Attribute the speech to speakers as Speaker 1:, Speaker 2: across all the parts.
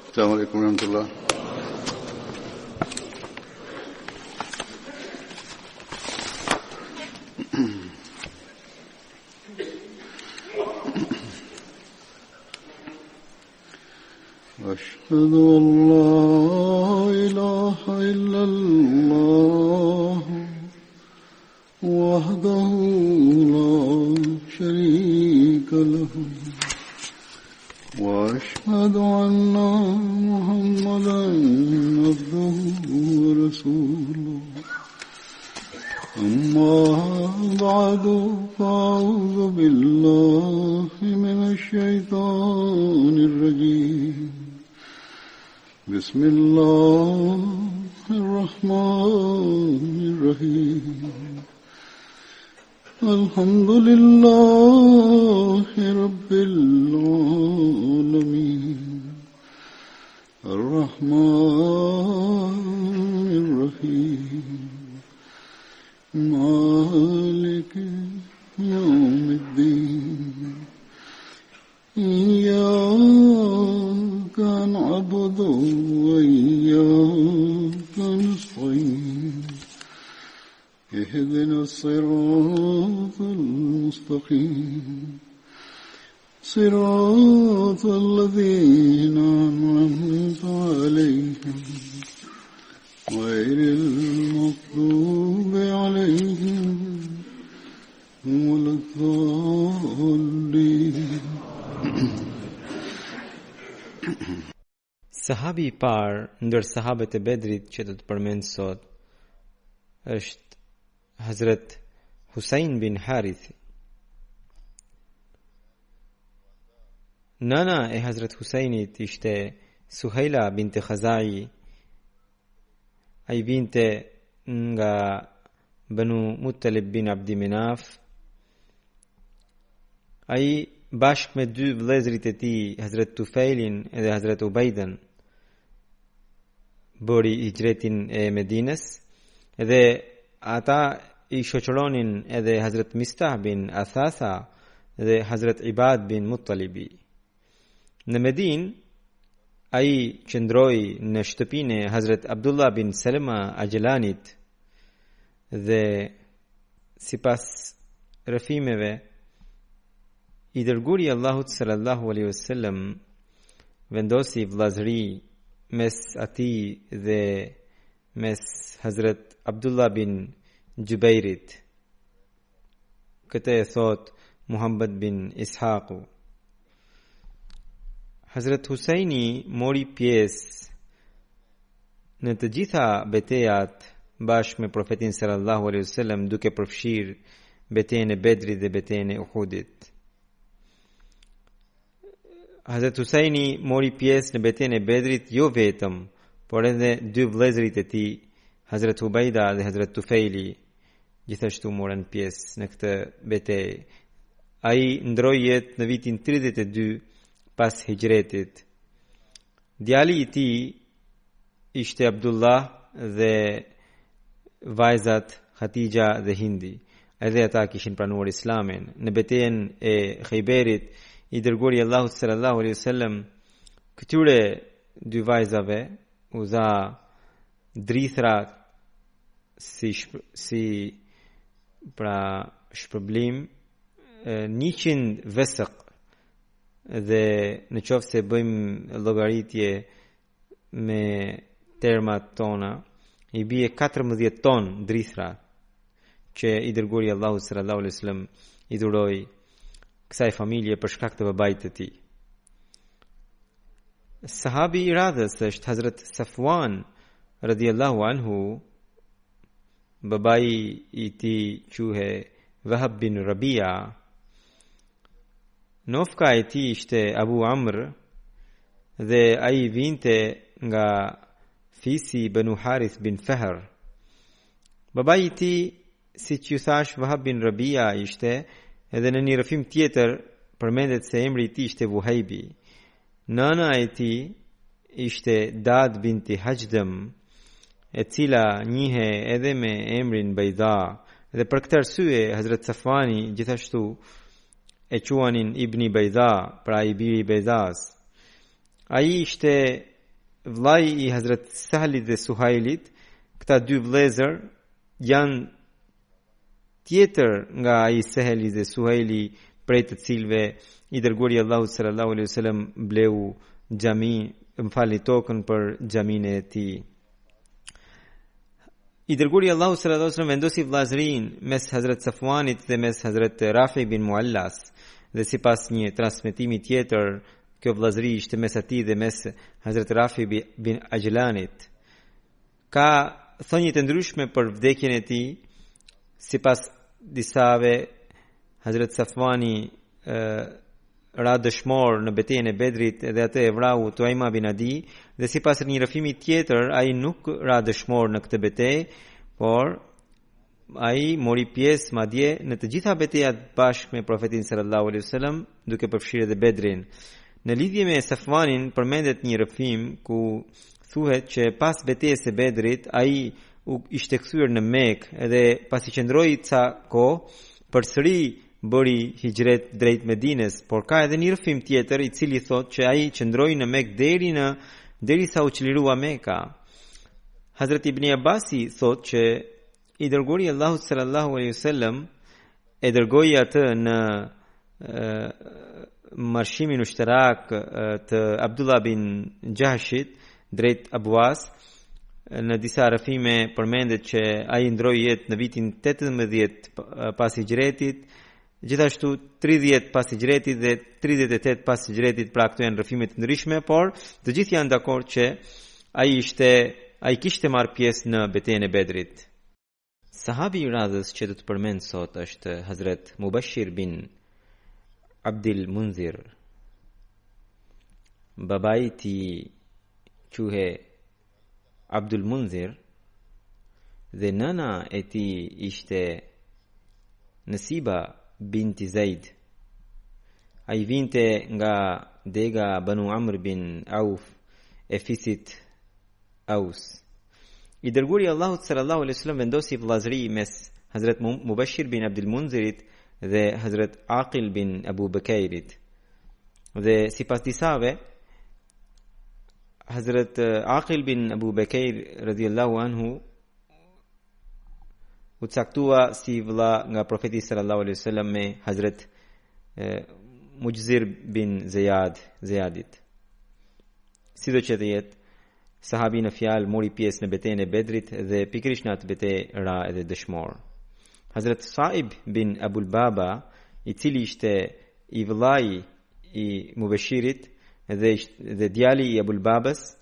Speaker 1: السلام عليكم ورحمة الله. أشهد أن لا إله إلا الله وحده لا شريك له وأشهد أن محمدا عبده ورسوله أما بعد فأعوذ بالله من الشيطان الرجيم بسم الله الرحمن الرحيم الحمد لله رب العالمين الرحمن الرحيم مالك يوم الدين إياك نعبد وإياك نستعين اهدنا الصراط المستقيم صراط الذين أنعمت عليهم غير المغضوب عليهم ولا الضالين.
Speaker 2: Sahabi I parë ndër sahabët e Bedrit që do të përmend sot është Hazrat Husain bin Harith. Nana e Hazrat Husainit ishte Suhaila binte Khazai. Ai vinte nga Banu Muttalib bin Abdi Menaf. Ai bashkë me dy vëllezërit e tij, Hazrat Tufailin dhe Hazrat Ubaidën, bëri hijretin e Medinës, dhe ata I shoqëronin edhe Hazrat Mistah bin Athatha dhe Hazrat Ibad bin Muttalibi. Në Medinë, ai qëndroi në shtëpinë e Hazrat Abdullah bin Salama Agjelanit dhe sipas rrëfimeve I dërguri Allahut sallallahu alaihi wasallam vendosi vllazëri mes atij dhe mes Hazrat Abdullah bin Jubairit. Këtë e thot Muhammad bin Ishaqu. Hazrat Husaini mori pjesë në të gjitha betejat bashkë me profetin sallallahu alaihi wasallam, duke përfshirë betejën e Bedrit dhe betejën e Uhudit. Hazrat Husaini mori pjesë në betejën e Bedrit jo vetëm, por edhe dy vëllezërit e tij, Hazrat Ubaida dhe Hazrat Tufaili, gjithashtu morën pjesë në këtë betejë. Ai ndroi jetë në vitin 32 pas hijretit. Djali I tij ishte Abdullah dhe vajzat Khatija dhe Hindi. Edhe ata kishin pranuar Islamin. Në betejën e Khayberit I dërguri Allahut sallallahu alaihi wasallam këtyre dy vajzave u dha drithra si pra shpërblim 100 vesëq, dhe në qoftë se bëjmë llogaritje me termat tona I bie 14 ton drithra që I dërguri Allahut sallallahu alaihi wasallam I dhuroi kësaj familje për shkak të babait të tij. Sahabi I radhës është Hazrat Safwan radhiyallahu anhu. Babai I tij quhe Wahab bin Rabia. Nofka e tij ishte Abu Amr dhe ai vinte nga fisi Banu Harith bin Fahr. Babai I tij, siç ju thash, Wahab bin Rabia ishte, edhe në një rrëfim tjetër përmendet se emri I tij ishte Vuhajbi. Nana e tij ishte Dad binti Hajdam, e cila njihe edhe me emrin Bajda, dhe për këtë arsye Hazrat Safwani gjithashtu e quanin Ibni Bajda, pra I biri I Bajdas. Ai ishte vllai I Hazrat Sahlit dhe Suhailit, këta dy vëllezër janë tjetër nga ai Sahli dhe Suhaili, prej të cilëve I dërguari Allahu sallallahu alaihi wasallam bleu xhami, falni tokën për xhaminë e tij. I dërguari Allahu sallallahu alaihi wasallam vendosi vllazërinë mes Hazrat Safwanit dhe mes Hazrat Rafi bin Muallas, dhe sipas një transmetimi tjetër, kjo vllazëri ishte mes atij dhe mes Hazrat Rafi bin Ajlanit. Ka thënie të ndryshme për vdekjen e tij. Sipas disave, Hazrat Safwani ra dëshmor në betejën e Bedrit dhe atë e vrau Tuaima bin Adi, dhe sipas një rrëfimi tjetër ai nuk ra dëshmor në këtë betejë, por ai mori pjesë madje në të gjitha betejat bashkë me profetin sallallahu alaihi wasallam, duke përfshirë edhe Bedrin. Në lidhje me Safwanin përmendet një rrëfim ku thuhet që pas betejës së Bedrit ai ishte kthyer në Mekë dhe pasi qëndroi ca kohë përsëri bëri hijret drejt Medinës, por ka edhe një rrëfim tjetër I cili thotë që ai qëndroi në Mekë derisa u çlirua Mekka. Hazrat Ibn Abbasi thotë që I dërguari Allahu sallallahu alaihi wasallam e dërgoi atë në marshimin ushtarak të Abdullah bin Jahshit drejt Abuas. Në disa rrëfime përmendet që ai ndroi jetë në vitin 18 pas hijretit, gjithashtu 30 pas hijretit dhe 38 pas hijretit, pra këto janë rrëfime të ndryshme, por të gjithë janë dakord që ai kishte marrë pjesë në betejën e Bedrit. Sahabi I radhës që do të përmend sot është Hazrat Mubashir bin Abdul Munzir. Babai I tij quhe Abdul Munzir dhe nëna e tij ishte Nasiba binti Zaid. Ai vinte nga dega Banu Amr bin Auf e fisit Aus. I dërguari Allahu sallallahu alaihi wasallam vendosi vllazëri mes Hazrat Mubashir bin Abdul Munzirit dhe Hazrat Aqil bin Abu Bakairit. Dhe sipas disave, Hazrat Aqil bin Abu Bakair radhiyallahu anhu u caktua si vëlla nga profeti sallallahu alaihi wasallam me Hazrat Mujzir bin Ziyadit. Sido që të jetë, sahabi në fjalë mori pjesë në betejën e Bedrit dhe pikërisht në atë betejë ra edhe dëshmor. Hazrat Saib bin Abul Baba, I cili ishte I vëllai I Mubashirit dhe djali I Abul Babas,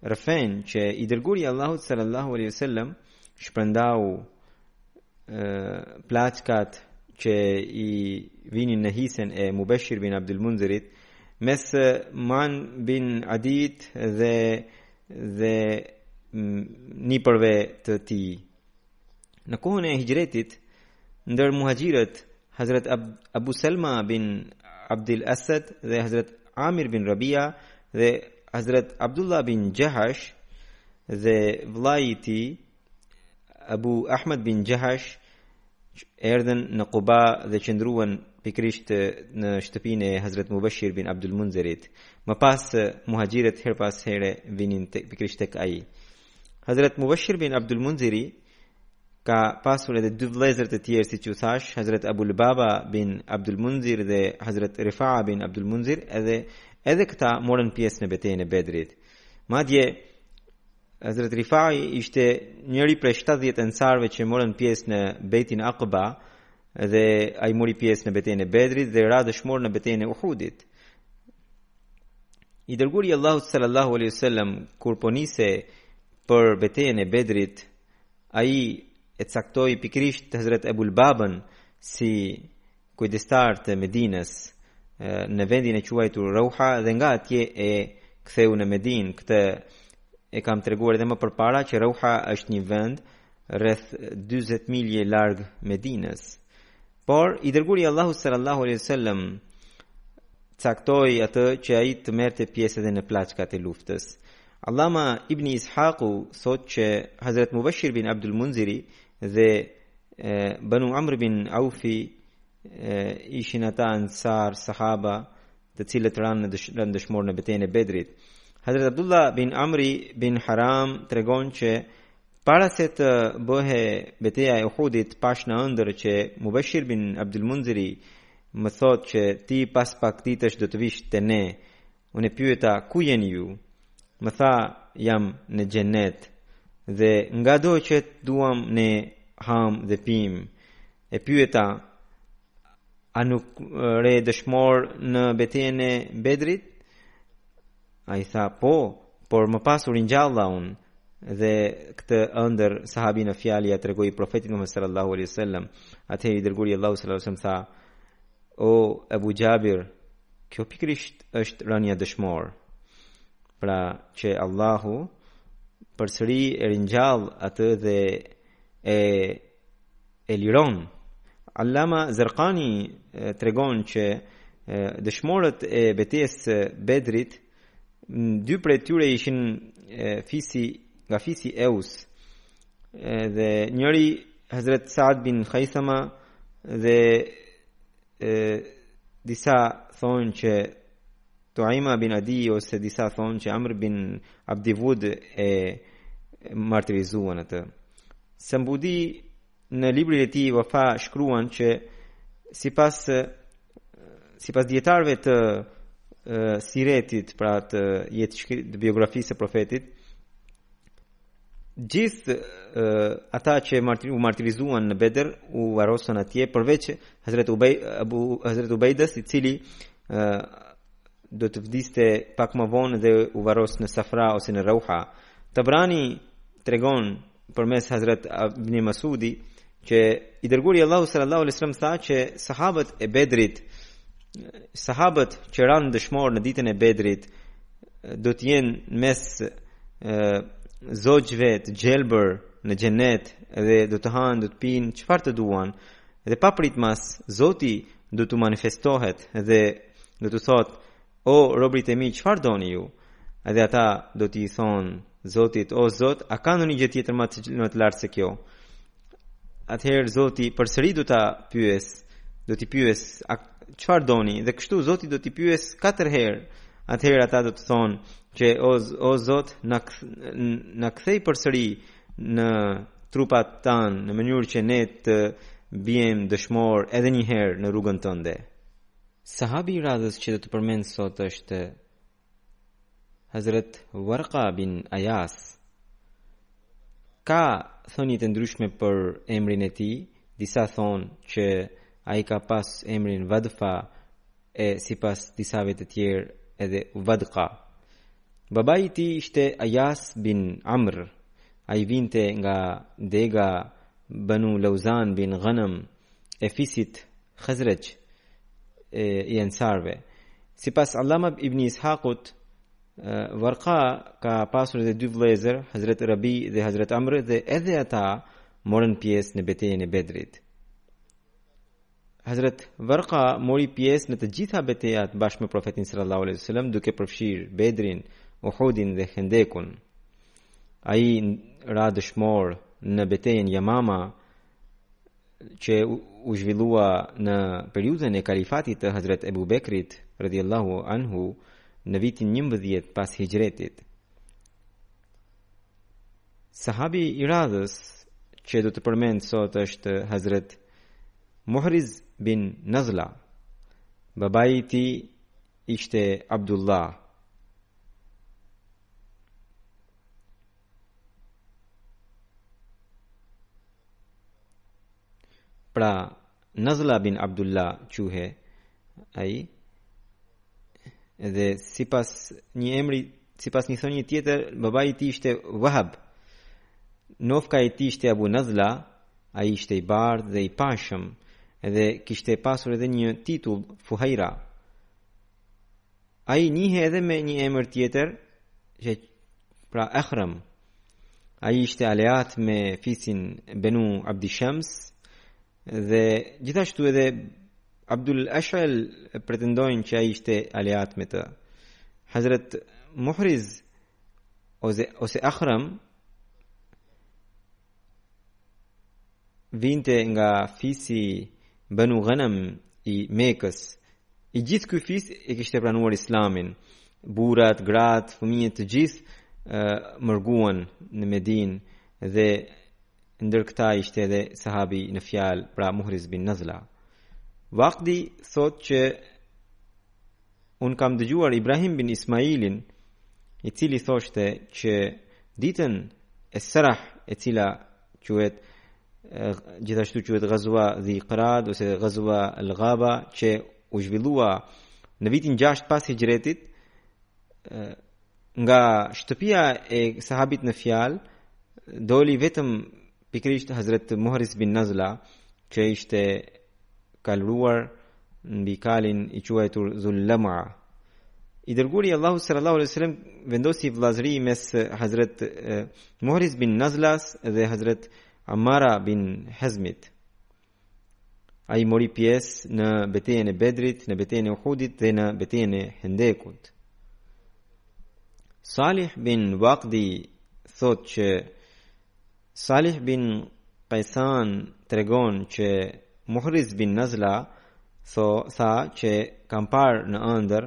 Speaker 2: rëfen që I dërguari Allahu sallallahu alaihi wasallam shpërndau plaçkat që I vinin në hisen e Mubashir bin Abdul Munzirit mes Man bin Adit dhe nipërve të tij. Në kohën e hijretit, ndër muhaxhirët Hazrat Abu Salma bin Abdul Asad dhe Hazrat Amir bin Rabia dhe Hazrat Abdullah bin Jahash dhe vllai I tij Abu Ahmad bin Jahash erdhën në Quba dhe qëndruan pikërisht në shtëpinë e Hazrat Mubashir bin Abdul Munzirit. Më pas muhaxhirët her pas here vinin pikërisht tek ai. Hazrat Mubashir bin Abdul Munziri ka pasur edhe dy vëllezër të tjerë, siç u thash, Hazrat Abul Baba bin Abdul Munzir dhe Hazrat Rifa'a bin Abdul Munzir, edhe këta morën pjesë në betejën e Bedrit. Madje Hazrat Rifa'i ishte njëri prej 70 ansarëve që morën pjesë në Beitin Aqba dhe ai mori pjesë në betejën e Bedrit dhe ra dëshmor në betejën e Uhudit. I dërguari Allahu sallallahu alaihi wasallam kur po nise për betejën e Bedrit, ai e caktoi pikërisht Hazrat Abul Babën si kujdestar të Medinës në vendin e quajtur Rauha dhe nga atje e ktheu në Medinë. Këtë e kam treguar edhe më përpara që Rauha është një vend rreth 40 milje larg Medinës. Por I dërguari Allahu sallallahu alaihi wasallam caktoi atë që ai të merrte pjesë edhe në plaçkat e luftës. Allama Ibn Ishaqu thot që Hazrat Mubashir bin Abdul Munziri dhe Banu Amr bin Aufi ishin ata ansar sahaba të cilët ranë dëshmor në betejën e Bedrit. Hazrat Abdullah bin Amri bin Haram tregon që para se të bëhe betejë e Uhudit pash në ëndër që Mubashir bin Abdul Munziri më thot që ti pas pak ditësh do të vish te ne. Unë e pyeta ku jeni ju? Më tha jam në xhenet dhe ngado që duam ne ham dhe pim. E pyeta a nuk re dëshmor në betejën e Bedrit? Ai tha po, por më pas u ringjalla unë. Dhe këtë ëndër sahabi në fjalë ja tregoi profetit Muhammed sallallahu alaihi wasallam. Atëherë i dërguari Allahu sallallahu alaihi wasallam tha: O Abu Jabir, kjo pikërisht është rënia dëshmor. Pra që Allahu përsëri e ringjall atë dhe e liron. Allama Zarqani tregon që dëshmorët e betejës Bedrit, dy prej tyre ishin nga fisi Eus, dhe njëri Hazrat Saad bin Khaisama dhe disa thonë që Tuaima bin Adi ose disa thonë që Amr bin Abdivud e martirizuan atë. Sambudi në librin e tij Wafa shkruan që sipas dietarëve të siretit, pra të biografisë së profetit, gjithë ata që u martirizuan në Bedër u varrosën atje përveç Hazrat Ubejdas, i cili do të vdiste pak më vonë dhe u varros në Safra ose në Rauha. Tabrani tregon përmes Hazrat Ibn Masudi që i dërguari Allahu sallallahu alaihi wasallam tha që sahabët e Bedrit, sahabët që ranë dëshmor në ditën e Bedrit, do të jenë mes zogjve të gjelbër në xhenet dhe do të hanë, do të pinë çfarë të duan, dhe pa pritmas Zoti do të manifestohet dhe do të thotë: o robrit e mi, çfarë doni ju? Edhe ata do t'i thonë Zotit: o Zot, a ka ndonjë gjë tjetër më të lartë se kjo? Atëherë Zoti përsëri do t'i pyes çfarë doni, dhe kështu Zoti do t'i pyes 4 herë. Atëherë ata do të thonë që o Zot, na kthej përsëri në trupat tanë në mënyrë që ne të bijem dëshmor edhe një herë në rrugën tënde. Sahabi i radhës që do të përmend sot është Hazrat Warqa bin Ayas. Ka thënie të ndryshme për emrin e tij. Disa thonë që ai ka pas emrin Vadfa e sipas disave të tjerë edhe Vadqa. Babai i tij ishte Ayas bin Amr. Ai vinte nga dega Banu Lauzan bin Ghanam e fisit Khazraj i Ansarve. Sipas Allama ibn Ishaqut, Warqa ka pasur edhe 2 vëllezër, Hazrat Rabi dhe Hazrat Amr, dhe edhe ata morën pjesë në betejën e Bedrit. Hazrat Warqa mori pjesë në të gjitha betejat bashkë me profetin sallallahu alaihi wasallam, duke përfshirë Bedrin, Uhudin dhe Khandekun. Ai ra dëshmor në betejën Yamama që u zhvillua në periudhën e kalifatit të Hazrat Ebu Bekrit radhiyallahu anhu në vitin 11 pas hijretit. Sahabi i radhës që do të përmend sot është Hazrat Muhriz bin Nazla. Babai i tij ishte Abdullah. Pra Nazla bin Abdullah quhe ai, dhe sipas një thënie tjetër, babai i tij ishte Wahab. Nofka i tij ishte Abu Nazla. Ai ishte i bardhë dhe i pashëm, edhe kishte pasur edhe një titull Fuhaira. Ai njihe edhe me një emër tjetër, që pra Akhram. Ai ishte aleat me fisin Banu Abdi Shams, dhe gjithashtu edhe Abdul Ash'al pretendojnë që ai ishte aleat me të. Hazrat Muhriz ose Akhram vinte nga fisi Banu Ghanam i Mekës. I gjithë ky fis e kishte pranuar Islamin, burrat, gratë, fëmijët të gjithë mërguan në Medinë dhe ndër këta ishte edhe sahabi në fjalë, pra Muhriz bin Nazla. Waqdi thot që unë kam dëgjuar Ibrahim bin Ismailin, i cili thoshte që ditën e Sarah, e cila quhet gjithashtu quhet Ghazwa Dhi Qirad ose Ghazwa al-Ghaba, që u zhvillua në vitin 6 pas hijretit, nga shtëpia e sahabit në fjalë doli vetëm pikërisht Hazret Muhriz bin Nazla, që ishte kaluar mbi kalin i quajtur Dhul Lam'a. I dërguari Allahu sallallahu alaihi wasallam vendosi vllazëri mes Hazret Muhriz bin Nazlas dhe Hazret Ammara bin Hazmit. Ai mori pjesë në betejën e Bedrit, në betejën e Uhudit dhe në betejën e Hendekut. Salih bin Waqdi thot që Salih bin Qaysan tregon që Muhriz bin Nazla tha që kam parë në ëndër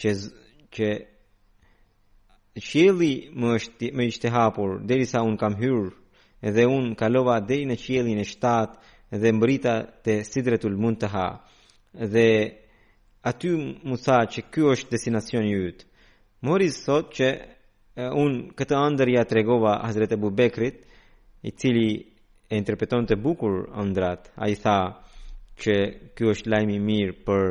Speaker 2: që qielli më ishte hapur derisa un kam hyrë, edhe un kalova deri në qiellin e 7 dhe mbrita te Sidratul Muntaha, dhe aty mu tha që ky është destinacioni yt. Muhriz thot që un këtë ëndër ja tregova Hazret Abu Bekrit, i cili e interpretonte bukur ëndrat. Ai tha që ky është lajmi i mirë për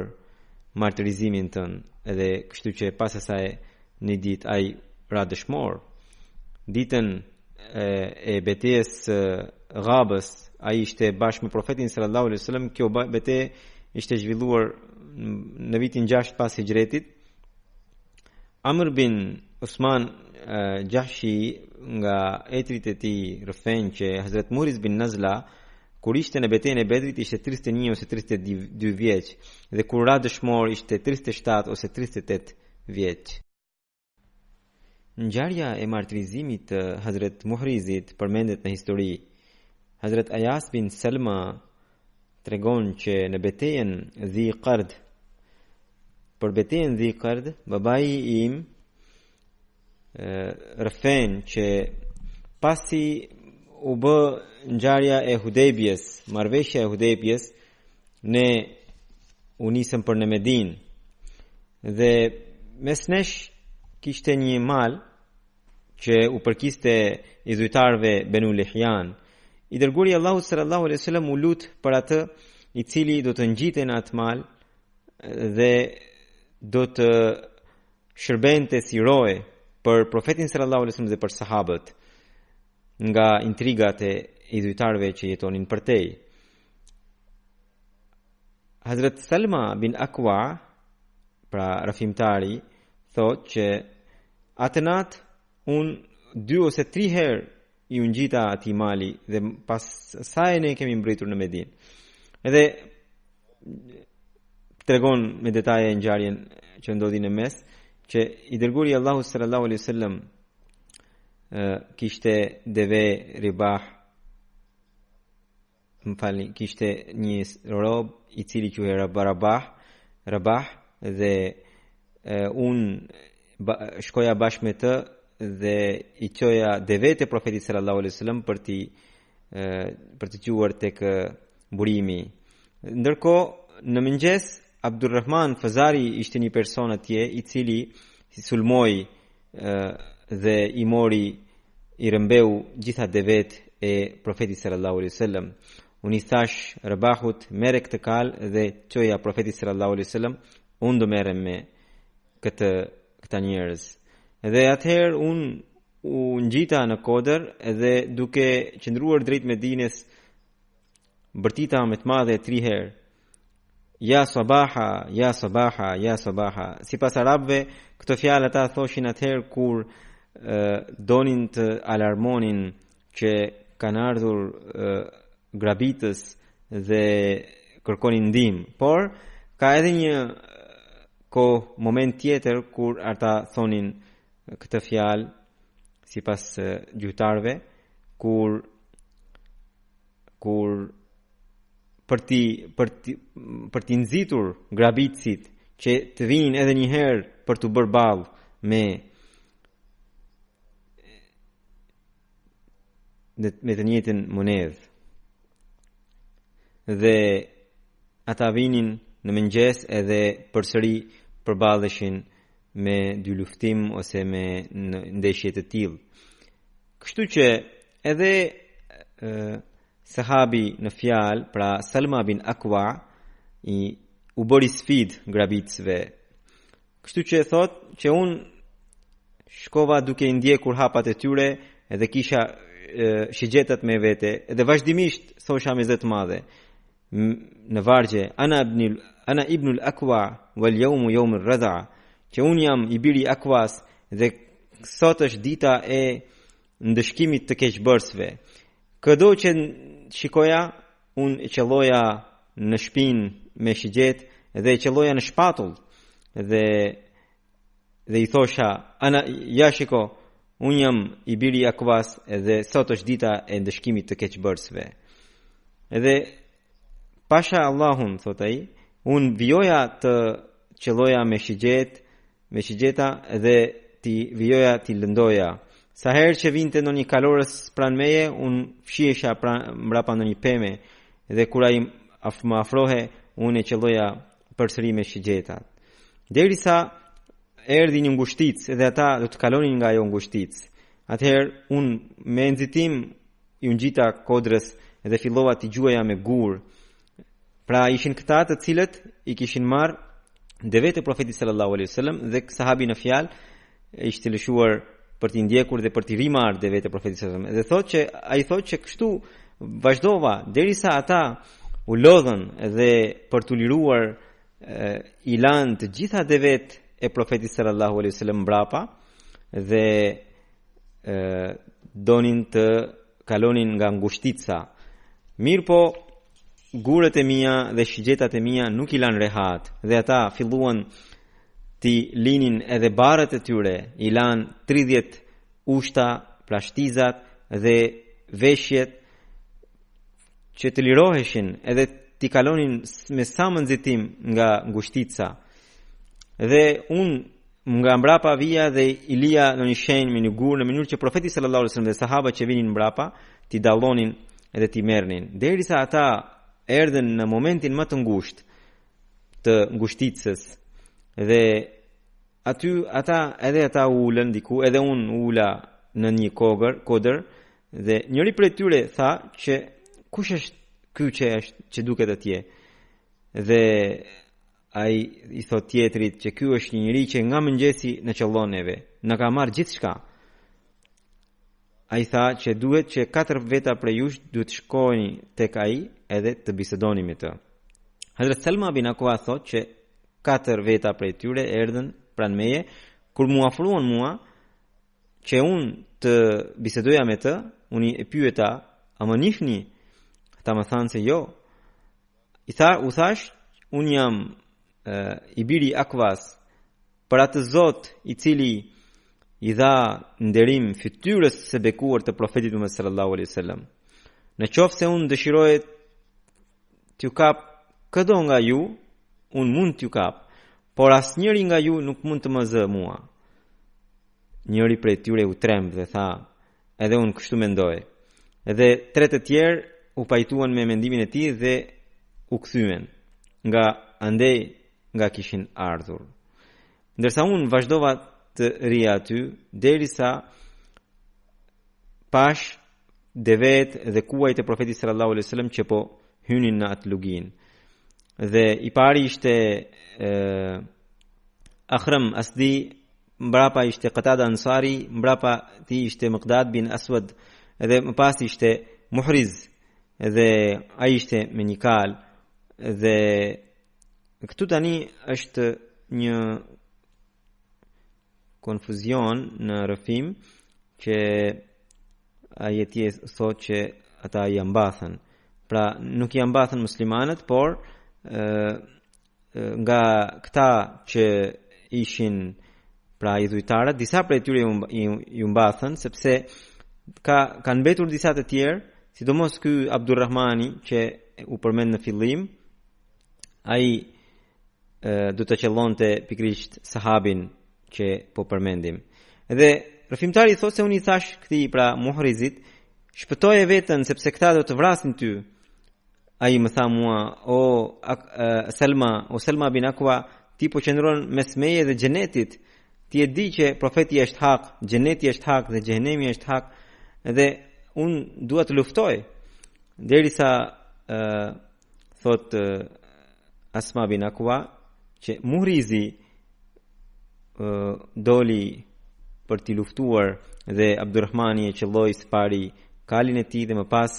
Speaker 2: martirizimin tënd, edhe kështu që pas asaj një ditë ai ra dëshmor. Ditën e betejës Ghabës, ai ishte bashkë me profetin sallallahu alaihi wasallam. Kjo betejë ishte zhvilluar në vitin 6 pas hijretit. Amr bin Usman Jahshi, nga etrit e tij rëfen që Hazret Muhriz bin Nazla kur ishte në betejën e Bedrit ishte 31 ose 32 vjeç, dhe kur ra dëshmor ishte 37 ose 38 vjeç. Ngjarja e martirizimit të Hazret Muhrizit përmendet në histori. Hazret Ayas bin Salma tregon që në betejën Dhi Qard, për betejën Dhi Qard, babai im rëfen që pasi u bë ngjarja e Hudejbjes, marrëveshja e Hudejbjes, ne u nisëm për në Medinë, dhe mes nesh kishte një mal që u përkiste i dhujtarëve Benu Lihjan. I dërguari Allahu sallallahu alaihi wasallam u lut për atë i cili do të ngjitej në atë mal dhe do të shërbente si roje për profetin sallallahu alaihi wasallam dhe për sahabët, nga intrigat e idhujtarëve që jetonin përtej. Hazret Salma bin Akwa, pra rafimtari, thot që atë natë unë 2 ose 3 herë i ungjita atij mali, dhe pas saj ne kemi mbritur në Medinë. Edhe tregon me detaje ngjarjen që ndodhi në mes, që i dërguari Allahu sallallahu alaihi wasallam kishte deve ribah, kishte një rob i cili quhej Rabah, dhe unë shkoja bashkë me të dhe i çoja devet e profetit sallallahu alaihi wasallam për të quar tek burimi. Ndërkohë në mëngjes Abdurrahman Fazari ishte një person atje i cili sulmoi dhe i mori, i rëmbeu gjitha devet e profetit sallallahu alaihi wasallam. Unë i thash Rabahut, merre këtë kal dhe çoja profetit sallallahu alaihi wasallam, unë do merrem me këta njerëz. Dhe atëherë unë u ngjita në kodër dhe duke qëndruar drejt Medinës bërtita me të madhe 3 herë. Ja sabaha, ya sabaha, ya sabaha. Sipas arabëve, këto fjalë ata thoshin atëherë kur donin të alarmonin që kanë ardhur grabitës dhe kërkonin ndihmë. Por ka edhe një moment tjetër kur ata thonin këtë fjalë sipas gjuhëtarëve, kur për t'i nxitur grabitësit që të vinë edhe një herë për të bërë ballë me të njëjtën monedhë. Dhe ata vinin në mëngjes edhe përsëri përballeshin me dy luftim ose me ndeshje të tillë. Kështu që edhe sahabi në fjalë, pra Salma bin Akwa, u bëri sfidë grabitësve. Kështu që thot që unë shkova duke i ndjekur hapat e tyre edhe kisha shigjetat me vete edhe vazhdimisht thosha me zë të madhe në vargje ana ibnul Akwa wal yawmu yawm ar-radha, që unë jam i biri Akwas dhe sot është dita e ndëshkimit të keqbërësve. Këdo që shikoja, unë e qelloja në shpinë me shigjet dhe e qelloja në shpatull dhe i thosha ja shiko, unë jam i biri Akwas dhe sot është dita e ndëshkimit të keqbërësve. Edhe pasha Allahun, thot ai, unë vijoja të qelloja me shigjeta dhe ti vijoja ti lëndoja. Sa herë që vinte në një kalorës pranë meje, unë fshihesha mbrapa në një peme dhe kur ai më afrohe, unë e qelloja përsëri me shigjetat. Derisa erdhi një ngushticë dhe ata do të kalonin nga ajo ngushticë. Atëherë unë me nxitim i ungjita kodrës dhe fillova t'i gjuaja me gur. Pra ishin këta të cilët i kishin marrë devet e profetit sallallahu alaihi wasallam dhe sahabi në fjalë ishte lëshuar për t'i ndjekur dhe për t'i rimarrë devet e profetit sallallahu alaihi wasallam. Dhe ai thotë që kështu vazhdova derisa ata u lodhën dhe për t'u liruar i lanë të gjitha devet e profetit sallallahu alaihi wasallam mbrapa dhe donin të kalonin nga ngushtica. Mirë po gurët e mia dhe shigjetat e mia nuk i lanë rehat dhe ata filluan ti linin edhe barët e tyre, i lanë 30 ushta, pra shtizat dhe veshjet që të liroheshin edhe ti kalonin me sa më nxitim nga ngushtica. Dhe unë nga mbrapa vija dhe i lija në një shenjë me një gur në mënyrë që profeti sallallahu alaihi wasallam dhe sahabët që vinin mbrapa ti dallonin edhe ti merrnin. Derisa ata erdhen në momentin më të ngushtë të ngushticës dhe ata ulën diku, edhe unë ula në një kodër dhe njëri prej tyre tha që kush është ky që duket atje? Dhe ai i thot tjetrit që ky është një njeri që nga mëngjesi në qellon neve, na ka marrë gjithçka. Ai tha që duhet që 4 veta prej jush duhet shkojnë tek ai edhe të bisedoni me të. Hazrat Salma bin Akwa thot që 4 veta prej tyre erdhën pranë meje, kur mu afruan mua që unë të bisedoja me të, unë e pyeta, a më njihni? Ata më thanë se jo. U thash, unë jam i biri Akwas për atë Zot i cili i dha nderim fytyrës së bekuar të profetit Muhammed sallallahu alaihi wasallam. Në qoftë se unë dëshiroj t'ju kap këdo nga ju, unë mund t'ju kap, por asnjëri nga ju nuk mund të më zë mua. Njëri prej tyre u tremb dhe tha, edhe unë kështu mendoj. Edhe 3 të tjerë u pajtuan me mendimin e tij dhe u kthyen nga kishin ardhur. Ndërsa unë vazhdova të rija aty derisa pash devet dhe kuajt e profetit sallallahu alaihi wasallam që po hynin në atë lugin. Dhe i pari ishte Akhram Asdi, mbrapa ishte Qatada Ansari, mbrapa ti ishte Miqdad bin Aswad, edhe më pas ishte Muhriz, dhe ai ishte me një kal. Dhe këtu tani është një konfuzion në rrëfim që ajeti thot që ata i ambathën. Pra nuk i ambathën muslimanët, por nga këta që ishin pra i dhujtarët, disa prej tyre i mbathën, sepse kanë mbetur disa të tjerë, sidomos ky Abdurrahmani që u përmend në fillim, ai do të qellonte pikërisht sahabin që po përmendim. Edhe rrëfimtari thotë se unë i thash këtij pra Muhrizit, shpëtoje veten sepse këta do të vrasin ty. Ai më tha mua, Selma bin Akwa, ti po qëndron mes meje dhe xhenetit. Ti e di që profeti është hak, xheneti është hak dhe xhehenemi është hak, dhe unë dua të luftoj. Derisa thot Asma bin Akwa që Muhrizi doli për t'i luftuar dhe Abdurrahmani e qelloi së pari kalin e tij dhe më pas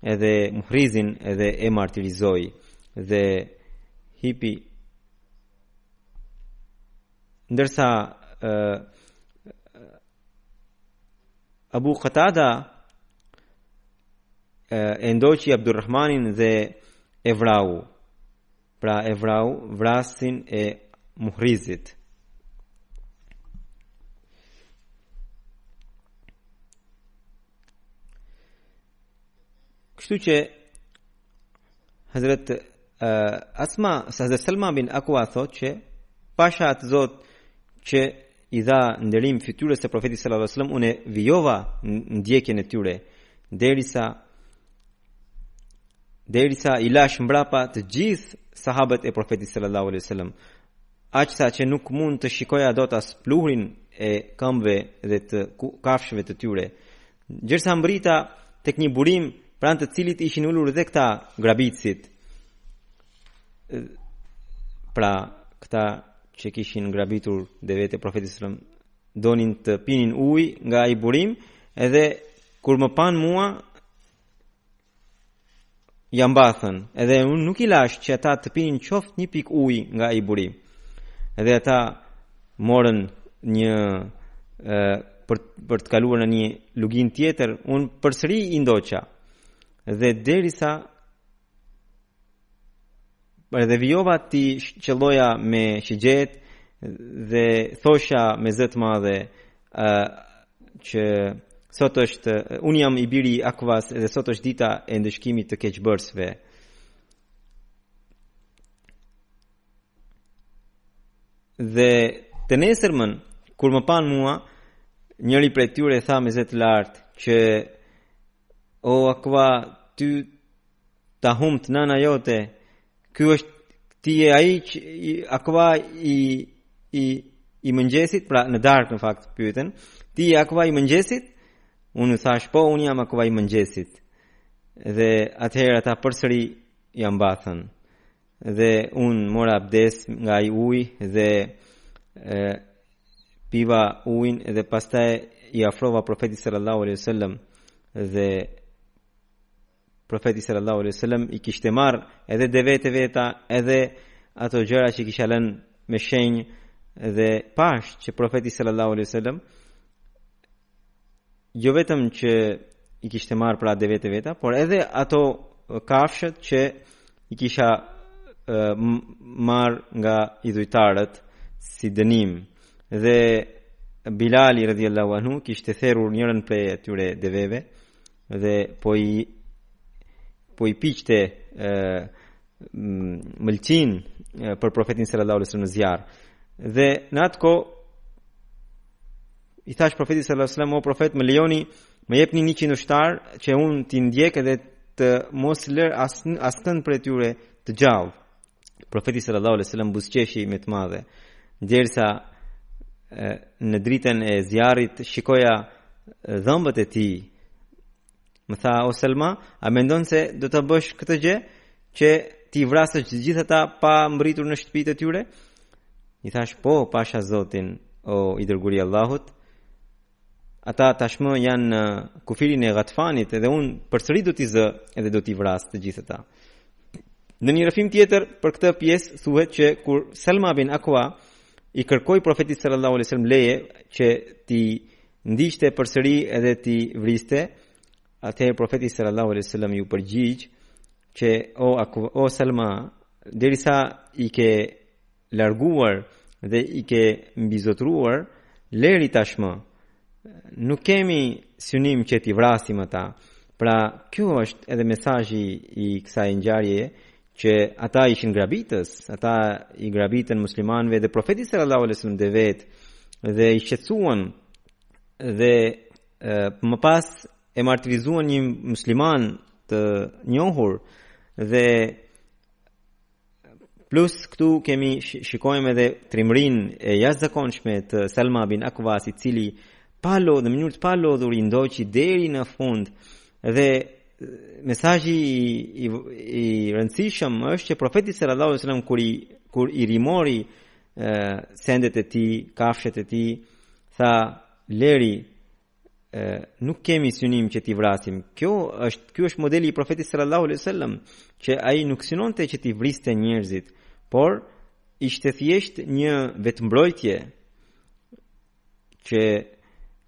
Speaker 2: edhe Muhrizin edhe e martirizoi dhe hipi, ndërsa Abu Qatada e ndoqi Abdurrahmanin dhe e vrau. Pra e vrau vrasin e Muhrizit. Kështu që Hazret Selma bin Akwa thot që pasha atë zot që i dha nderim fytyrës së profetit sallallahu alajhi wasallam, unë vijova ndjekjen e tyre derisa i lash mbrapa të gjithë sahabët e profetit sallallahu alajhi wasallam, aq sa që nuk mund të shikoja dot as pluhurin e këmbëve dhe të kafshëve të tyre, gjërsa mbrita tek një burim pranë të cilit ishin ulur dhe këta grabitësit. Pra këta që kishin grabitur dhe vete profetit sallam donin të pinin ujë nga ai burim, edhe kur më pan mua jam mbathën, edhe unë nuk i lash që ata të pinin qoftë një pik ujë nga ai burim. Edhe ata morën një për të kaluar në një lugin tjetër, unë përsëri i ndoqa. Dhe derisa edhe vijova ti qelloja me shigjet dhe thosha me zë të madhe që sot është, unë jam i biri i Akwas dhe sot është dita e ndëshkimit të keqbërësve. Dhe të nesërmën, kur më pan mua, njëri prej tyre tha me zë të lartë që o Akwa, ty ta humt nana jote, ky është ti e ai Akwa i mëngjesit, pra në darkë në fakt pyeten, ti e Akwa i mëngjesit? Unë thash po, unë jam Akwa i mëngjesit. Dhe atëherë ata përsëri jam mbathën. Dhe unë mora abdes nga ai ujë dhe piva ujin dhe pastaj i afrova profetit sallallahu alaihi wasallam dhe profeti sallallahu alaihi wasallam i kishte marr edhe devete veta edhe ato gjëra që kisha lënë me shenjë dhe pash që profeti sallallahu alaihi wasallam jo vetëm që i kishte marr pra devete veta, por edhe ato kafshët që i kisha marr nga idhujtarët si dënim. Dhe Bilali radhiyallahu anhu kishte therrur njërin prej atyre deveve dhe po i piqte mëlçin për profetin sallallahu alaihi wasallam në zjarr. Dhe në atë kohë i thash profetit sallallahu alaihi wasallam, o profet, më lejoni, më jepni 100 ushtar që unë t'i ndjek edhe të mos lër askën prej tyre të gjallë. Profeti sallallahu alaihi wasallam buzëqeshi me të madhe, derisa në dritën e zjarrit shikoja dhëmbët e tij. Më tha, o Selma, a mendon se do të bësh këtë gjë që ti vrasësh të gjithë ata pa mbritur në shtëpitë e tyre? I thash, po, pasha Zotin, o i dërguari i Allahut. Ata tashmë janë në kufirin e Ghatfanit edhe unë përsëri do t'i zë edhe do t'i vras të gjithë ata. Në një rrëfim tjetër për këtë pjesë thuhet që kur Selma bin Akwa i kërkoi profetit sallallahu alaihi wasallam leje që t'i ndiqte përsëri edhe t'i vriste, atëherë profeti sallallahu alaihi wasallam ju përgjigj që o Selma, derisa i ke larguar dhe i ke mbizotruar, leri tashmë. Nuk kemi synim që t'i vrasim ata. Pra, kjo është edhe mesazhi i kësaj ngjarjeje, që ata ishin grabitës, ata i grabitën muslimanëve dhe profeti sallallahu alaihi wasallam dhe vetë dhe i shqetësuan dhe më pas e martirizuan një musliman të njohur dhe plus këtu kemi shikojmë edhe trimrin e jashtëzakonshme të Salma bin Akwas, i cili në mënyrë të palodhur i ndoqi deri në fund dhe mesazhi i rëndësishëm është që profeti sallallahu alajhi wasallam kur i rimori sendet e tij, kafshët e tij, tha leri nuk kemi synim që t'i vrasim. Ky është modeli i profetit sallallahu alajhi wasallam, që ai nuk synonte që t'i vriste njerëzit, por ishte thjesht një vetmbrojtje që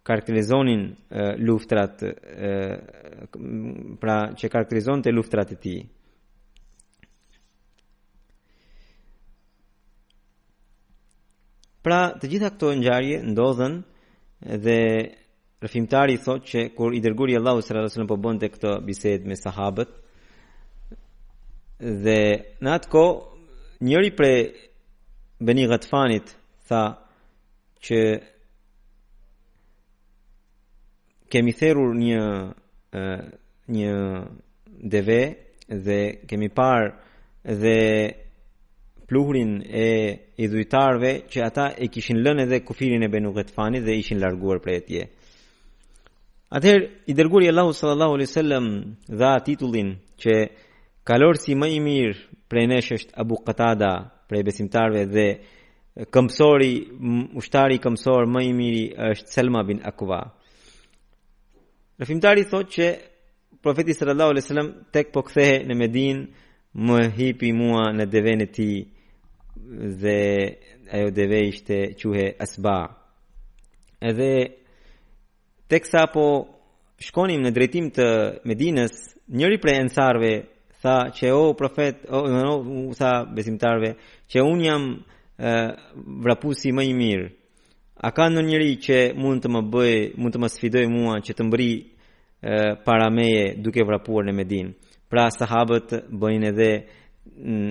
Speaker 2: karakterizonin luftrat, pra që karakterizonte luftrat e tij. Pra të gjitha këto ngjarje ndodhen dhe rëfimtari thot që kur i dërguri Allahu sallallahu alaihi wasallam po bënte këtë bisedë me sahabët, dhe në atë kohë njëri prej Beni Ghatfanit tha që kemi therrur një deve dhe kemi parë dhe pluhurin e idhujtarëve që ata e kishin lënë edhe kufirin e Benu Ghatfanit dhe ishin larguar prej atje. Atëherë i dërguari Allahu sallallahu alaihi wasallam dha titullin që kalorësi më i mirë prej nesh është Abu Qatada prej besimtarëve dhe ushtari këmbësor më i miri është Salma bin Akwa. Rëfimtari thot që profeti sallallahu alaihi wasallam tek po kthehe në Medinë më hipi mua në deven e tij dhe ajo deve ishte quhe Asba. Edhe teksa po shkonim në drejtim të Medinës, njëri prej ensarve tha që tha besimtarve që unë jam vrapusi më i mirë. A ka ndonjëri që mund të më sfidoj mua që të mbri para meje duke vrapuar në Medinë? Pra sahabët bëjnë edhe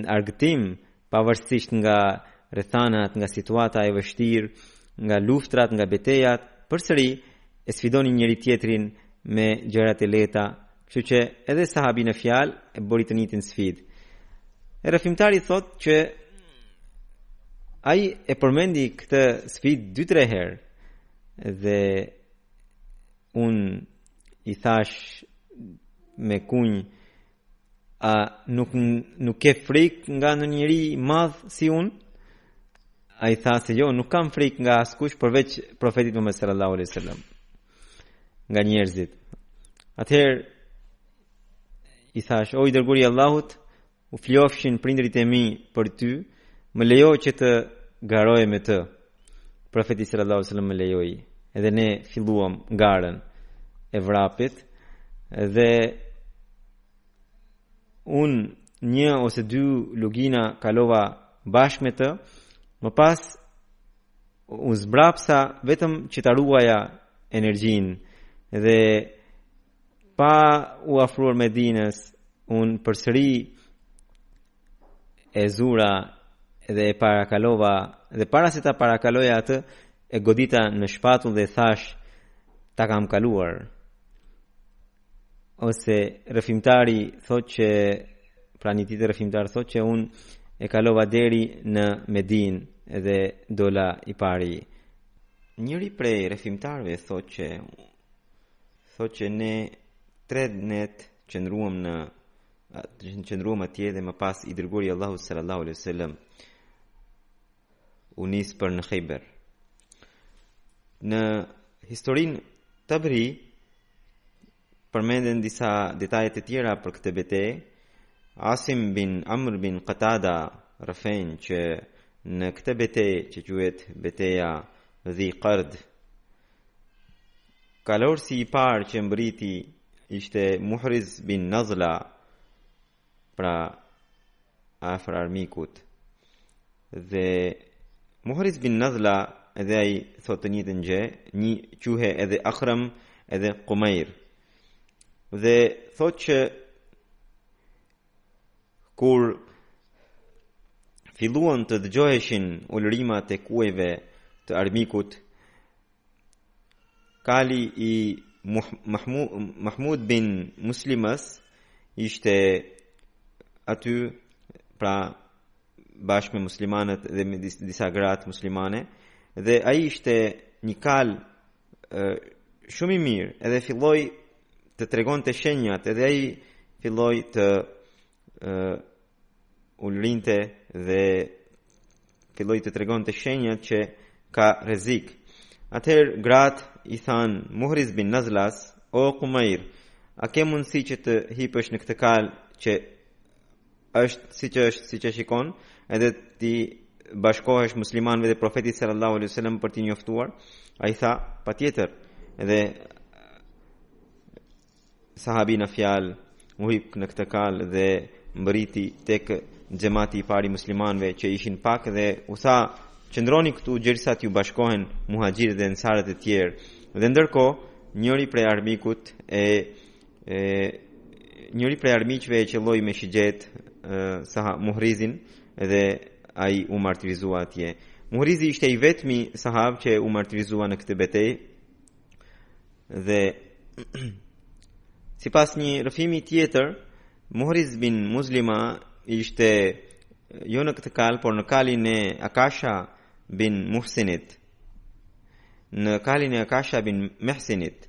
Speaker 2: argëtim pavarësisht nga rrethanat, nga situata e vështirë, nga luftrat, nga betejat, përsëri e sfidonin njëri tjetrin me gjërat e lehta, kështu që edhe sahabi në fjalë e bëri të njëjtin sfidë. Rëfimtari thotë që ai e përmendi këtë sfidë 2-3 herë dhe unë i thash me kunj, nuk ke frikë nga në njëri madh si unë? A i tha se jo, nuk kam frikë nga askush përveç profetit Muhammed sallallahu alaihi wasallam, nga njerëzit. Atëherë i thash, o i dërguari i Allahut, u fjofshin prindrit e mi për ty, më lejo që të garoj me të. Profeti sallallahu alaihi wasallam më lejoi. Edhe ne filluam garën e vrapit dhe unë 1 ose 2 lugina kalova bashkë me të, më pas u zbrapsa vetëm që ta ruaja energjinë dhe pa u afruar Medinës, unë përsëri e zura dhe e parakalova dhe para se ta parakaloja atë e godita në shpatull dhe thash ta kam kaluar. Ose rëfimtari thot që pra një tjetër rëfimtar thot që unë e kalova deri në Medinë edhe dola i pari. Njëri prej rëfimtarve thot që ne 3 net qëndruam atje dhe më pas i dërguari Allahu sallallahu alaihi wasallam u nis për në Khaybar. Në historinë Tabri përmenden disa detaje të tjera për këtë betejë. Asim bin Amr bin Qatada rëfen që në këtë betejë që quhet beteja Dhi Qard, kalorësi i parë që mbriti ishte Muhriz bin Nazla, pra afër armikut. Dhe Muhriz bin Nazla edhe ai thotë të njëjtën gjë, një quhe edhe Akhram edhe Qumair. Dhe thotë që kur filluan të dëgjoheshin ulërimat e kuajve të armikut, kali i Mahmud bin Muslimas ishte aty pra bashkë me muslimanët dhe me disa gratë muslimane dhe ai ishte një kal shumë i mirë edhe filloi të tregonte shenjat edhe ai filloi të ulrinte dhe filloi të tregonte shenjat që ka rrezik. Atëherë gratë i than Muhriz bin Nazlas, o Kumair, a ke mundësi që të hipësh në këtë kal që është siç e shikon, edhe ti bashkohesh muslimanëve dhe profetit sallallahu alaihi wasallam për t'i njoftuar? Ai tha, patjetër. Edhe sahabi në fjalë u hip në këtë kal dhe mbëriti tek xhamati i parë i muslimanëve që ishin pak dhe u tha, qëndroni këtu derisa t'ju bashkohen muhaxhirët dhe ensarët e tjerë. Dhe ndërkohë njëri prej armiqve e qelloi me shigjet Muhrizin dhe ai u martirizua atje. Muhrizi ishte i vetmi sahab që u martirizua në këtë betejë dhe sipas një rrëfimi tjetër, Muhriz bin Muslima ishte jo në këtë kal, por në kalin e Akasha bin Muhsinit. Në kalin e Akasha bin Muhsinit.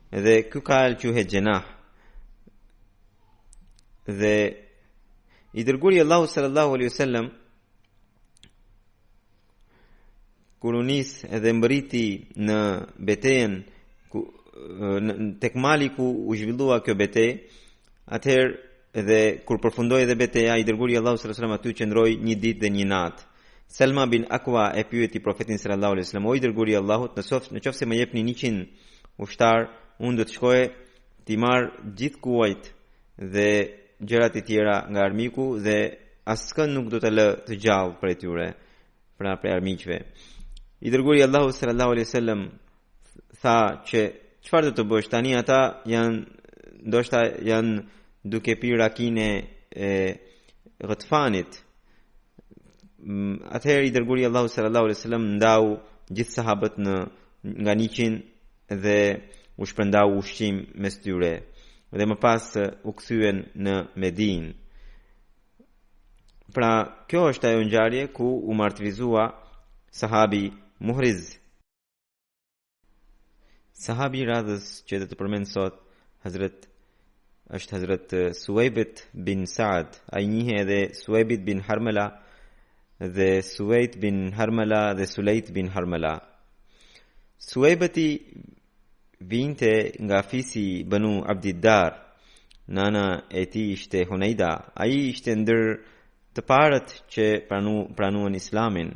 Speaker 2: Dhe ky kal quhet Gjenah. Dhe i dërguari Allahu sallallahu alaihi wasallam kur u nis edhe mbëriti në betejën tek mali ku u zhvillua kjo betejë, atëherë edhe kur përfundoi edhe beteja, i dërguari Allahu sallallahu alaihi wasallam aty qëndroi një ditë dhe një natë. Selma bin Akwa e pyeti profetin sallallahu alaihi wasallam, o i dërguari i Allahut, nëse më jepni 100 ushtar, unë do të shkoj t'i marr gjithë kuajt dhe gjërat e tjera nga armiku dhe askën nuk do të lë të gjallë për tyre, pra për armiqve. I dërguari Allahu sallallahu alaihi wasallam tha që çfarë do të bësh tani, ata ndoshta janë duke pirë rakine e Ghatfanit. Atëherë i dërguari Allahu sallallahu alaihi wasallam ndau gjithë sahabët nga 100 dhe u shpërndau ushqim mes tyre dhe më pas u kthyen në Medinë. Pra kjo është ajo ngjarje ku u martirizua sahabi Muhriz. Sahabi radhës që do të përmend sot është Hazrat Suwaybit bin Saad, ai njihet edhe Suwaybit bin Harmala dhe Suwayd bin Harmala dhe Sulejt bin Harmala. Suwaybati vinte nga fisi Banu Abdiddar, nana e tij ishte Hunaida. Ai ishte ndër të parët që pranuan Islamin.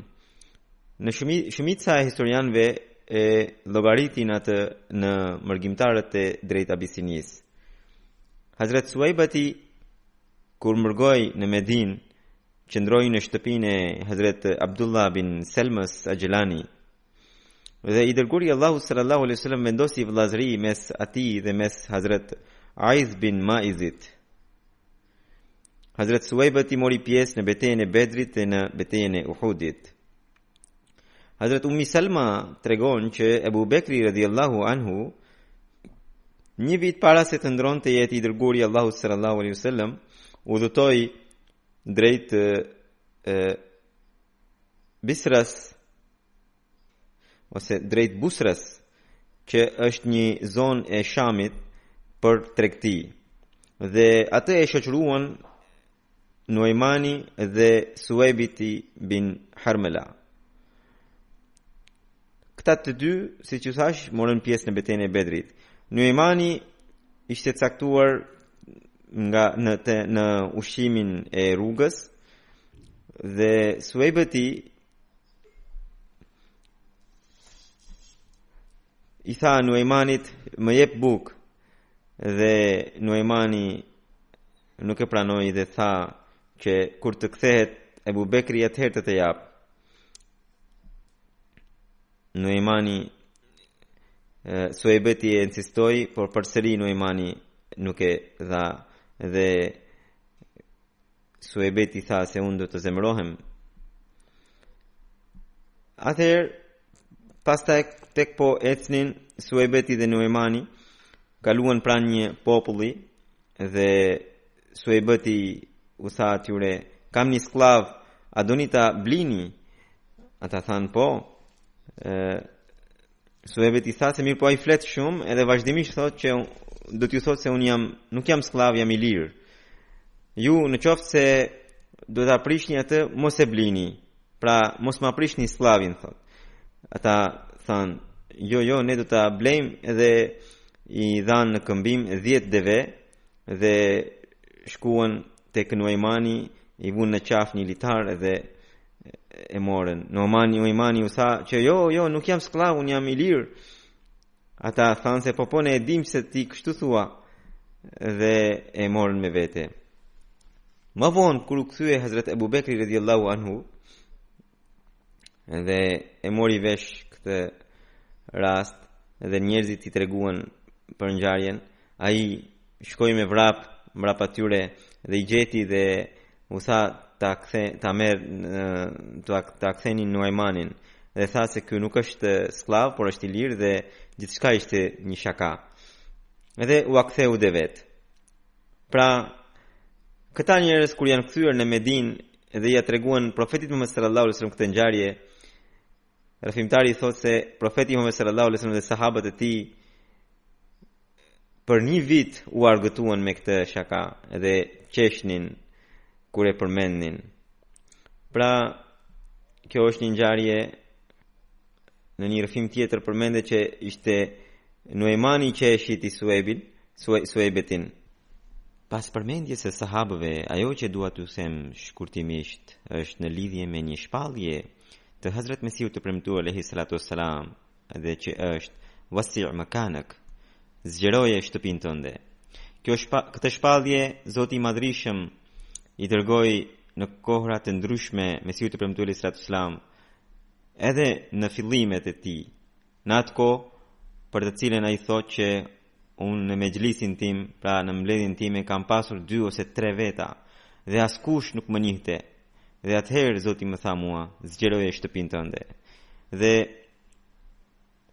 Speaker 2: Në shumica e historianëve e llogaritin atë në mërgjimtarët e drejt Abisinisë. Hazrat Suwaybati kur mërgoi në Medinë, qëndroi në shtëpinë e Hazrat Abdullah bin Selmës Agjilani. Dhe i dërguari Allahu sallallahu alaihi wasallam vendosi vëllazëri mes atij dhe mes Hazrat Aiz bin Maizit. Hazrat Suwaybati mori pjesë në betejën e Bedrit dhe në betejën e Uhudit. Hazrat Ummi Salma tregon që Ebu Bekri radhiyallahu anhu një vit para se të ndronte jetë i dërguari Allahu sallallahu alaihi wasallam udhëtoi drejt Bisras ose drejt Busras, që është një zonë e Shamit për tregti. Dhe atë e shoqëruan Nuaimani dhe Suwaybiti bin Harmala. Këta të dy, siç ju thash, morën pjesë në betejën e Bedrit. Nuaimani ishte caktuar në ushqimin e rrugës dhe Suwaybati i tha Nuaimanit, më jep bukë, dhe Nuaimani nuk e pranoi dhe tha që kur të kthehet Ebu Bekri atëherë të jap. Nuaimani Suwaybati e insistoi, por përsëri Nuaimani nuk e dha dhe Suwaybati tha se unë do të zemërohem. Atëherë pastaj tek po ecnin Suebeti dhe Nuemani, kaluan pranë një populli dhe Suebeti u tha atyre, kam një sklav, a doni ta blini? Ata thanë po. Suebeti tha se mirë, po ai flet shumë edhe vazhdimisht thotë që do t'ju thotë se nuk jam sklav, jam i lirë. Ju në qoftë se do ta prishni atë, mos e blini. Pra mos ma prishni sklavin, thotë. Ata thanë, jo, ne do ta blejmë, edhe i dhanë në këmbim 10 deve dhe shkuan tek Nuaimani, i vunë në qaf një litar edhe e morën. Nuaimani u tha që jo, nuk jam sklav, unë jam i lirë. Ata thanë se po ne e dim se ti kështu thua, dhe e morën me vete. Më vonë kur u kthye Hazrat Abu Bekri radhiyallahu anhu dhe e mori vesh këtë rast dhe njerëzit i treguan për ngjarjen, ai shkoi me mrap atyre dhe i gjeti dhe u tha ta ktheni Nuaimanin dhe tha se ky nuk është sklav, por është i lirë dhe gjithçka ishte një shaka. Edhe u aktheu dhe vet. Pra këta njerëz kur janë kthyer në Medinë dhe ja treguan profetit Muhammed sallallahu alaihi wasallam këtë ngjarje, rafimtari thotë se profeti Muhammed sallallahu alaihi wasallam dhe sahabët e tij për një vit u argëtuan me këtë shaka edhe qeshnin kur e përmendnin. Pra kjo është një ngjarje. Në një rrëfim tjetër përmendet që ishte Nuaimani që e shiti Suebetin. Pas përmendjes së sahabëve, ajo që dua t'ju them shkurtimisht është në lidhje me një shpallje të Hazrat Mesihut të premtuar alayhi salatu wassalam, dhe që është wasi' makanak, zgjeroje shtëpinë tënde. Këtë shpallje Zoti i Madhrishëm i dërgoi në kohra të ndryshme Mesihut të premtuar alayhi salatu wassalam, edhe në fillimet e tij, në atë kohë për të cilën ai thotë që unë në mejlisin tim, pra në mbledhjen time kam pasur 2 ose 3 veta dhe askush nuk më njihte. Dhe atëherë Zoti më tha mua, zgjeroje shtëpinë tënde. Dhe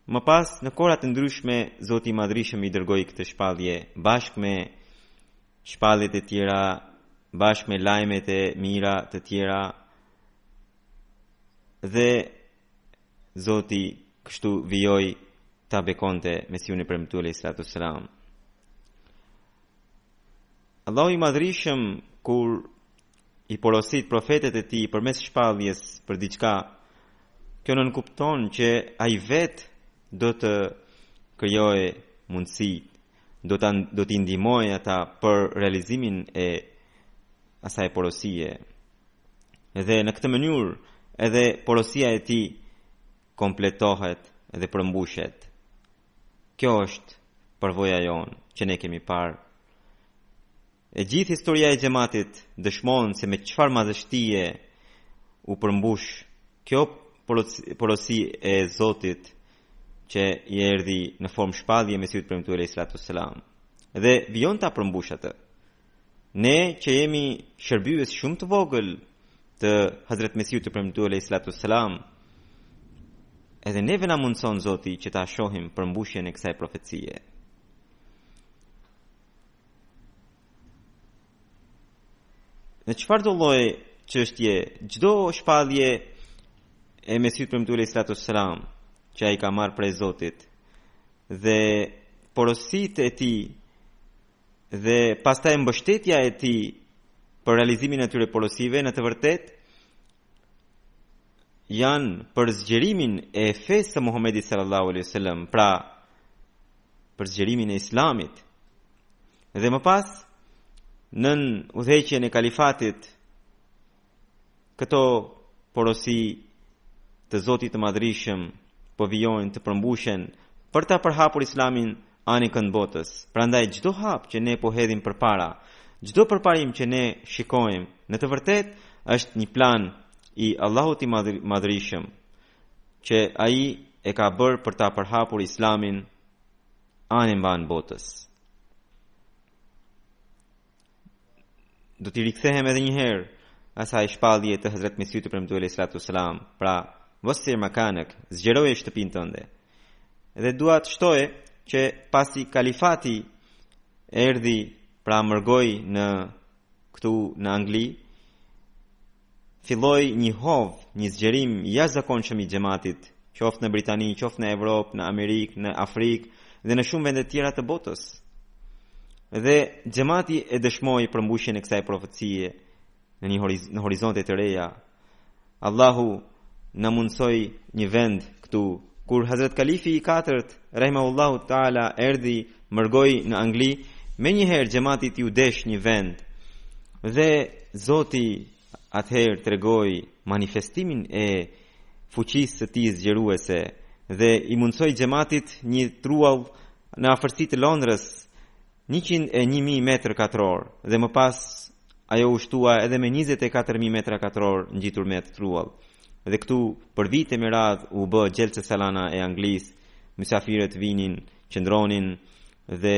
Speaker 2: më pas në kohra të ndryshme Zoti i Madhrishëm i dërgoi këtë shpallje bashkë me shpalljet e tjera, bashkë me lajmet e mira të tjera, dhe Zoti kështu vijoi ta bekonte Mesihun e premtuar alayhi salatu wassalam. Allahu i Madhrishëm kur i porosit profetet e tij përmes shpalljes për diçka, kjo nuk kupton që ai vet do të krijojë mundësi, do t'i ndihmojë ata për realizimin e asaj porosie. Edhe në këtë mënyrë edhe porosia e tij kompletohet dhe përmbushet. Kjo është përvoja jonë që ne kemi parë. E gjithë historia e xhamatit dëshmon se me çfarë madhështie u përmbush kjo porosi e Zotit që i erdhi në formë shpallje Mesihut premtuar alayhi salatu wassalam. Dhe vijon ta përmbush atë. Ne që jemi shërbyes shumë të vogël të Hazrat Mesihut të premtuar alayhi salatu wassalam, edhe neve na mundson Zoti që ta shohim përmbushjen e kësaj profecie. Në çfarëdo lloj çështje, çdo shpallje e Mesihut premtuar alayhi salatu wassalam që ai ka marrë prej Zotit dhe porositë e tij dhe pastaj mbështetja e tij për realizimin e atyre porosive, në të vërtetë janë për zgjerimin e fesë së Muhamedit sallallahu alaihi wasallam, pra për zgjerimin e Islamit. Dhe më pas, nën udhëheqjen e kalifatit, këto porosi të Zotit të Madhrishëm po vijojnë të përmbushen për ta përhapur Islamin anikën botës. Prandaj çdo hap që ne po hedhim përpara, çdo përparim që ne shikojmë, në të vërtetë është një plan i Allahut i Madhrishëm që ai e ka bërë për ta përhapur Islamin anë mban botës. Do t'i rikthehem edhe një herë asaj shpallje të Hazrat Mesihut të premtuar alayhi salatu wassalam, pra Vosir makanak, zgjeroje shtëpinë tënde. Dhe dua të shtoje që pasi kalifati erdhi, pra mërgoi në këtu në Angli, filloi një hov, një zgjerim jashtëzakonshëm i xhamatit, qoftë në Britani, qoftë në Evropë, në Amerikë, në Afrikë dhe në shumë vende tjera të botës. Dhe xhamati e dëshmoi përmbushjen e kësaj profecie në horizonte të reja. Allahu na mundsoi një vend këtu kur Hazrat Kalifi i katërt rahimahullahu taala erdhi mërgoi në Angli, menjëherë xhamatit ju desh një vend dhe Zoti atëherë tregoi manifestimin e fuqisë së tij zgjeruese dhe i mundsoi xhamatit një truall në afërsi të Londrës 101.000 metër katror dhe më pas ajo u shtua edhe me 24.000 metra katror ngjitur me atë truall. Dhe këtu për vite me radhë u bë Gjelsa Salana e Anglisë, mysafirët vinin, qëndronin dhe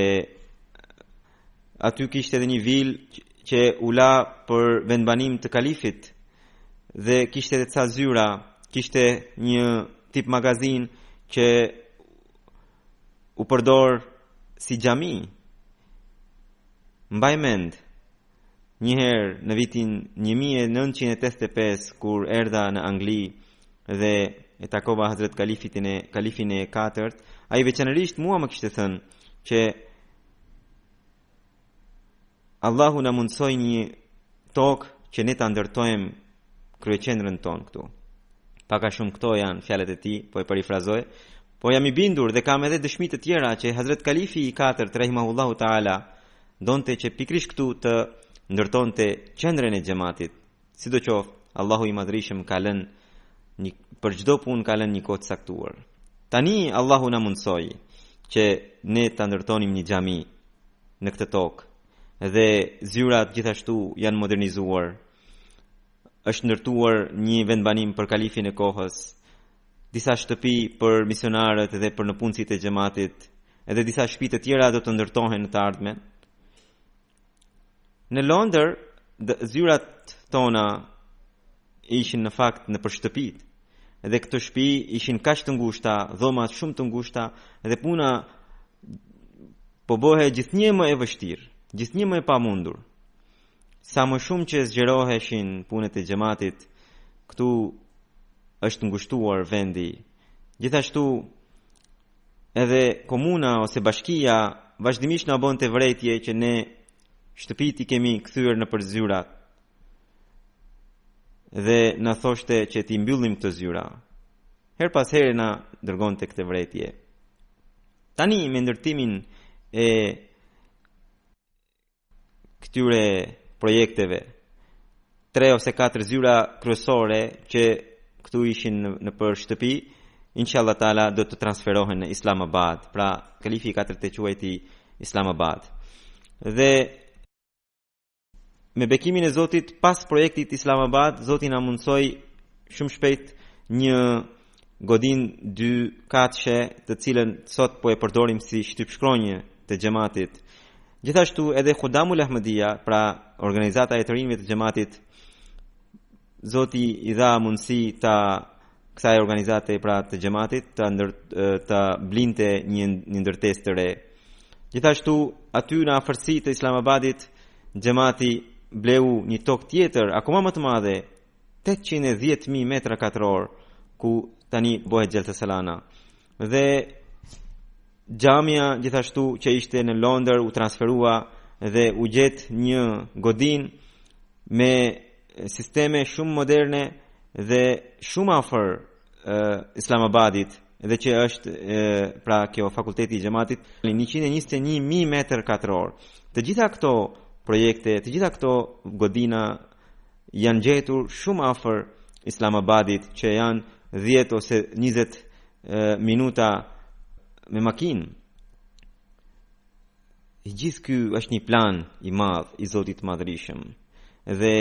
Speaker 2: aty kishte edhe një vilë që u la për vendbanim të kalifit dhe kishte edhe ca zyra, kishte një tip magazin që u përdor si xhami. Mbaj mend njëherë në vitin 1985 kur erdha në Angli dhe e takova Hazrat Kalifin e katërt, ai veçanërisht mua më kishte thënë që Allahu na mundsoi një tokë që ne ta ndërtojmë kryeqendrën tonë këtu. Paka shumë këto janë fjalët e tij, po e parafrazoj, po jam i bindur dhe kam edhe dëshmi të tjera që Hazrat Kalifi i katërt rahimahullahu taala donte që pikrisht këtu të ndërtonte qendrën e xhamatit. Sidoqoftë, Allahu i madhrishëm ka lënë për çdo punë ka lënë një kohë të saktuar. Tani Allahu na mundsoi që ne ta ndërtonim një xhami në këtë tokë dhe zyrat gjithashtu janë modernizuar. Është ndërtuar një vendbanim për kalifin e kohës, disa shtëpi për misionarët dhe për në punësit e xhamatit, edhe disa shtëpi të tjera do të ndërtohen në të ardhmen. Në Londër, zyrat tona ishin në fakt në për shtëpit, edhe këto shtëpi ishin kaq të ngushta, dhomat shumë të ngushta, dhe puna po bëhe gjithnjë më e vështirë, gjithnjë më e pamundur. Sa më shumë që zgjeroheshin punët e xhamatit, këtu është ngushtuar vendi. Gjithashtu edhe komuna ose bashkia vazhdimisht na bënte vërejtje që ne shtëpit i kemi kthyer në për zyra dhe na thoshte që ti mbyllim këto zyra. Her pas here na dërgonte këtë vërejtje. Tani me ndërtimin e këtyre projekteve, 3 ose 4 zyra kryesore që këtu ishin në për shtëpi, inshallah taala do të transferohen në Islamabad, pra kalifi i katërt e quajti Islamabad. Dhe me bekimin e Zotit, pas projektit Islamabad, Zoti na mundsoi shumë shpejt një godinë 2 katëshe, të cilën sot po e përdorim si shtypshkronjë të xhamatit. Gjithashtu edhe Khudamul Ahmadiyya, pra organizata e të rinjve të xhamatit, Zoti i dha mundësi ta kësaj organizate pra të xhamatit të blinte një ndërtesë të re. Gjithashtu aty në afërsi të Islamabadit xhamati bleu një tokë tjetër akoma më të madhe, 810.000 metra katror, ku tani bëhet Gjelsa Salana. Dhe xhamia gjithashtu që ishte në Londër u transferua dhe u gjet një godinë me sisteme shumë moderne dhe shumë afër Islamabadit, dhe që është pra kjo fakulteti i xhamatit 121.000 metër katror. Të gjitha këto projekte, të gjitha këto godina janë gjetur shumë afër Islamabadit, që janë 10 ose 20 minuta me makinë. Gjithë ky është një plan i madh i Zotit Madhrishëm dhe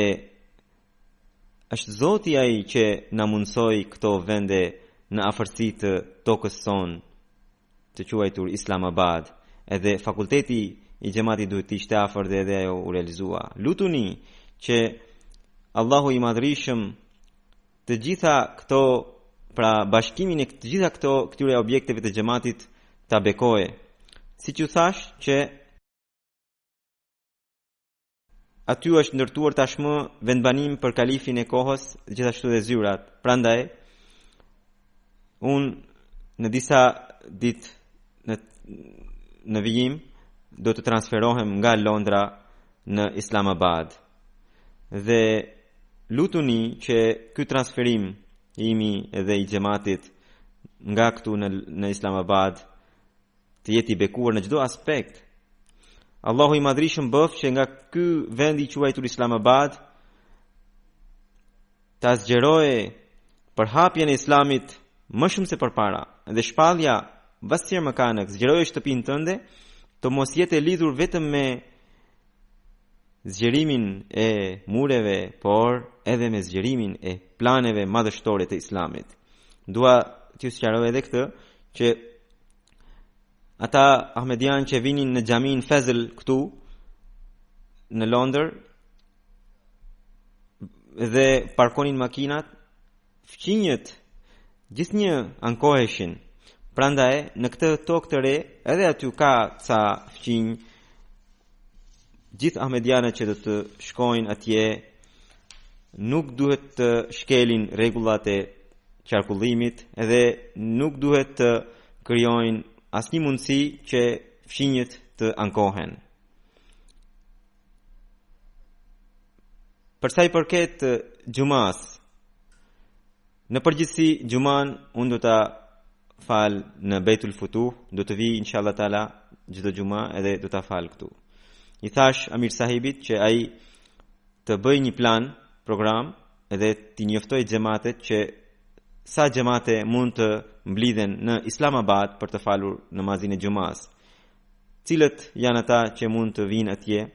Speaker 2: është Zoti ai që na mundsoi këto vende në afërsi të tokës sonë, të quajtur Islamabad, edhe fakulteti i xhamatit duhet të ishte afër dhe edhe ajo u realizua. Lutuni që Allahu i Madhrishëm të gjitha këto pra bashkimin e të gjitha këtyre objekteve të xhamatit ta bekoje. Siç u thash që aty është ndërtuar tashmë vendbanim për kalifin e kohës, gjithashtu dhe zyrat. Prandaj unë në disa ditë në vijim do të transferohem nga Londra në Islamabad. Dhe lutuni që ky transferim imi edhe i xhamatit nga këtu në Islamabad të jetë i bekuar në çdo aspekt. Allahu i madhrishëm bëf që nga ky vend i quajtur Islamabad ta zgjeroje përhapjen e Islamit më shumë se përpara. Dhe shpallja Vasir Makanak zgjeroje shtëpinë tënde të mos jetë e lidhur vetëm me zgjerimin e mureve, por edhe me zgjerimin e planeve madhështore të Islamit. Dua t'ju sqaroj edhe këtë që ata Ahmedian që vinin në xhamin Fezl këtu në Londër dhe parkonin makinat, fqinjët gjithnjë ankoheshin. Prandaj në këtë tokë të re edhe aty ka ca fqinj. Gjithë ahmedianët që do të shkojnë atje nuk duhet të shkelin rregullat e qarkullimit, edhe nuk duhet të krijojnë asnjë mundësi që fqinjët të ankohen. Për sa i përket xhumas, në përgjithësi xhuman unë do ta fal në Beitul Futuh, do të vi inshallah taala çdo xhuma edhe do ta fal këtu. I thash Amir Sahibit që ai të bëj një plan, program, edhe t'i njoftoj xhamatet që sa xhamate mund të mblidhen në Islamabad për të falur namazin e xumas. Cilët janë ata që mund të vinë atje?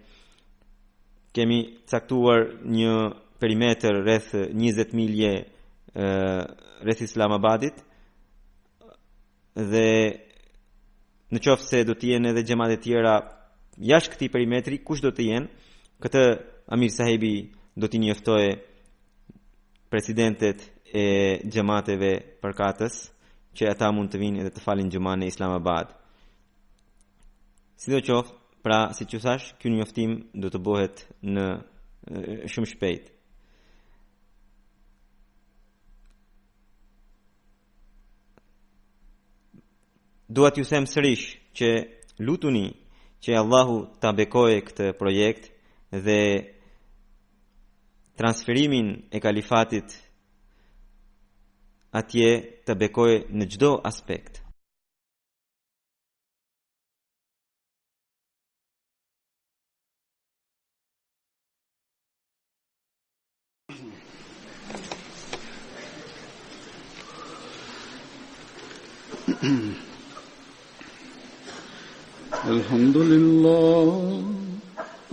Speaker 2: Kemi caktuar një perimetër rreth 20 milje rreth Islamabadit dhe në qoftë se do të jenë edhe xhamate tjera jashtë këtij perimetri, kush do të jenë? Këtë Amir Sahibi do t'i njoftojë presidentet e xhamateve përkatës që ata mund të vinë edhe të falin xhuman në Islamabad. Sidoqoftë, pra siç u thash, ky njoftim do të bëhet në shumë shpejt. Dua t'ju them sërish që lutuni që Allahu ta bekoje këtë projekt dhe transferimin e kalifatit atje të bekoje në çdo aspekt.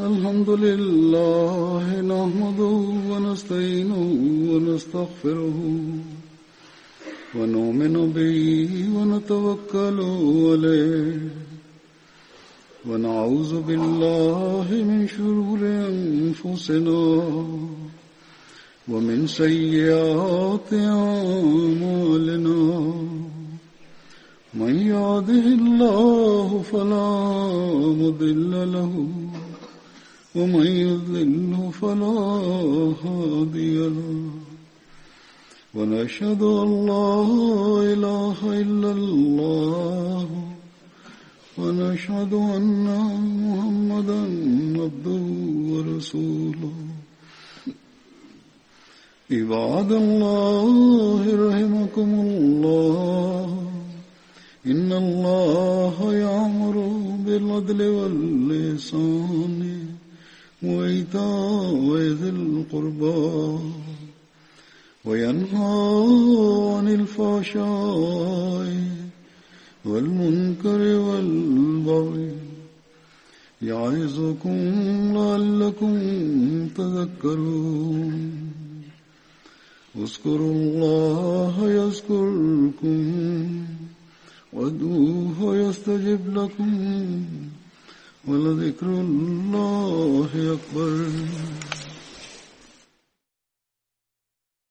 Speaker 1: الحمد لله نحمده ونستعينه ونستغفره ونؤمن به ونتوكل عليه ونعوذ بالله من شرور أنفسنا ومن سيئات أعمالنا من يهده الله فلا مضل له ومن يضلل فلا هادي له ونشهد أن لا إله إلا الله ونشهد أن محمدا عبده ورسوله عباد الله رحمكم الله إن الله يأمر بالعدل والإحسان وإيتاء ذي القربى وينهى عن الفحشاء والمنكر والبغي يعظكم لعلكم تذكرون اذكروا الله يذكركم وادعوه يستجب لكم ولذكر الله أكبر